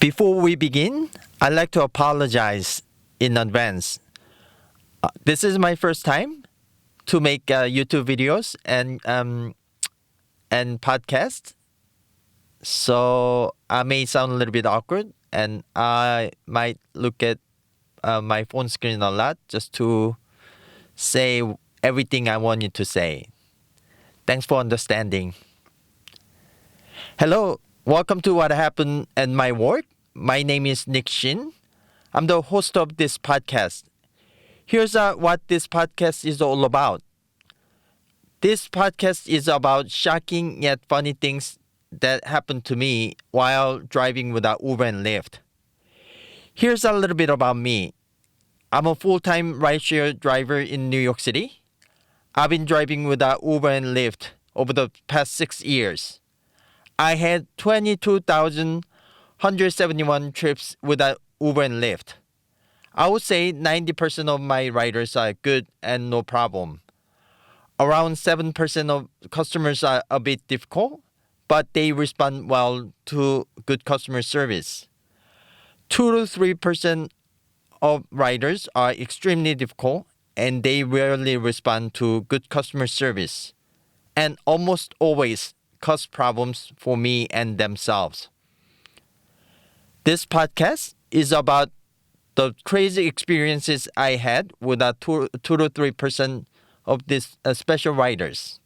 Before we begin, I'd like to apologize in advance. This is my first time to make YouTube videos and podcasts, so I may sound a little bit awkward, and I might look at my phone screen a lot just to say everything I want you to say. Thanks for understanding. Hello, welcome to What Happened at My Work. My name is Nick Shin. I'm the host of this podcast. Here's what this podcast is all about. This podcast is about shocking yet funny things that happened to me while driving with Uber and Lyft. Here's a little bit about me. I'm a full-time rideshare driver in New York City. I've been driving with Uber and Lyft over the past 6 years. I had 22,171 trips with Uber and Lyft. I would say 90% of my riders are good and no problem. Around 7% of customers are a bit difficult, but they respond well to good customer service. 2 to 3% of riders are extremely difficult and they rarely respond to good customer service, and almost always cause problems for me and themselves. This podcast is about the crazy experiences I had with 2 to 3% of these special riders.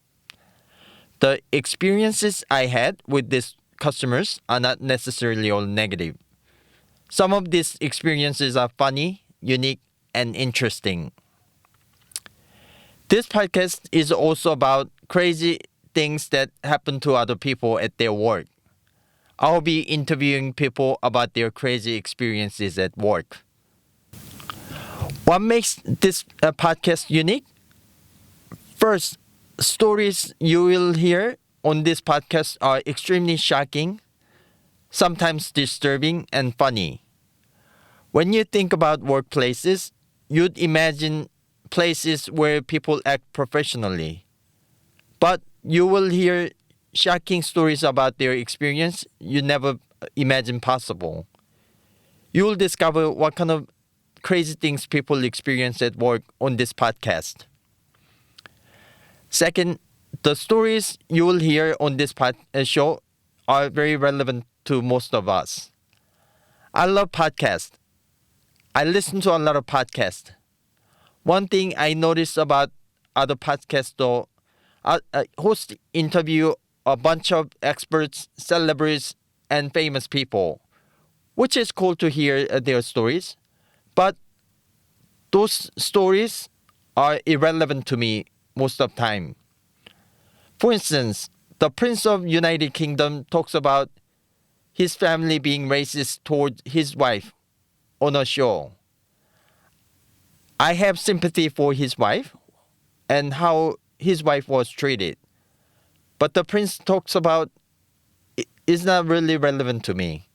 The experiences I had with these customers are not necessarily all negative. Some of these experiences are funny, unique, and interesting. This podcast is also about crazy things that happen to other people at their work. I'll be interviewing people about their crazy experiences at work. What makes this podcast unique? First, stories you will hear on this podcast are extremely shocking, sometimes disturbing, and funny. When you think about workplaces, you'd imagine places where people act professionally. But you will hear shocking stories about their experience you never imagined possible. You will discover what kind of crazy things people experience at work on this podcast. Second, the stories you will hear on this show are very relevant to most of us. I love podcasts. I listen to a lot of podcasts. One thing I noticed about other podcasts, though, hosts interview a bunch of experts, celebrities, and famous people, which is cool to hear their stories. But those stories are irrelevant to me most of the time. For instance, the Prince of United Kingdom talks about his family being racist toward his wife on a show. I have sympathy for his wife and how his wife was treated. But the prince talks about is not really relevant to me.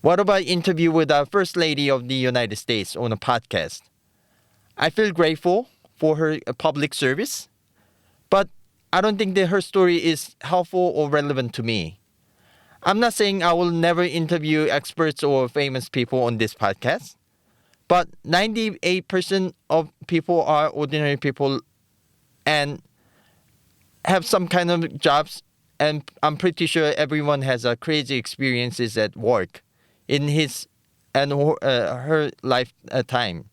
What about interview with the First Lady of the United States on a podcast? I feel grateful for her public service, but I don't think that her story is helpful or relevant to me. I'm not saying I will never interview experts or famous people on this podcast, but 98% of people are ordinary people and have some kind of jobs, and I'm pretty sure everyone has crazy experiences at work in his and her lifetime.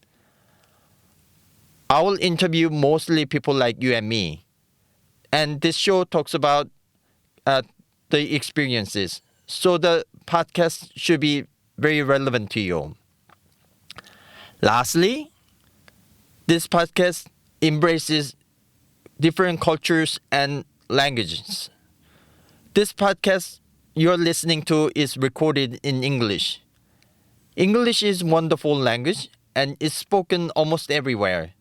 I will interview mostly people like you and me, and this show talks about the experiences, so the podcast should be very relevant to you. Lastly, this podcast embraces different cultures and languages. This podcast you're listening to is recorded in English. English is a wonderful language and is spoken almost everywhere.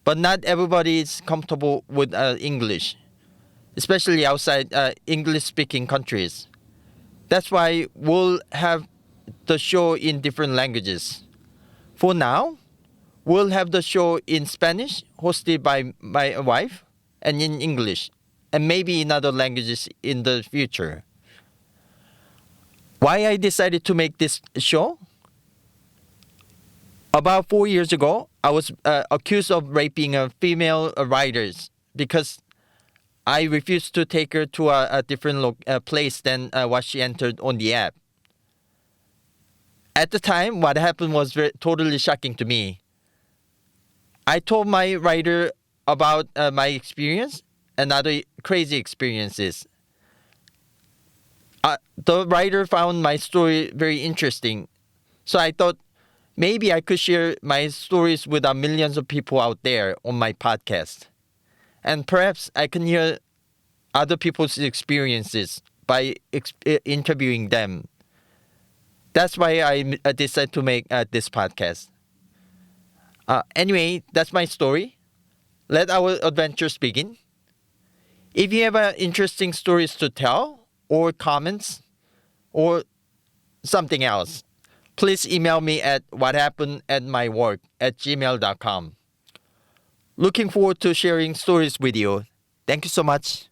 But not everybody is comfortable with English, especially outside English-speaking countries. That's why we'll have the show in different languages. For now, we'll have the show in Spanish, hosted by my wife, and in English, and maybe in other languages in the future. Why I decided to make this show? About 4 years ago, I was accused of raping female writers because I refused to take her to a different place than what she entered on the app. At the time, what happened was totally shocking to me. I told my writer about my experience and other crazy experiences. The writer found my story very interesting, so I thought maybe I could share my stories with millions of people out there on my podcast. And perhaps I can hear other people's experiences by interviewing them. That's why I decided to make this podcast. Anyway, that's my story. Let our adventures begin. If you have interesting stories to tell, or comments, or something else, please email me at whathappenedatmywork@gmail.com. Looking forward to sharing stories with you. Thank you so much.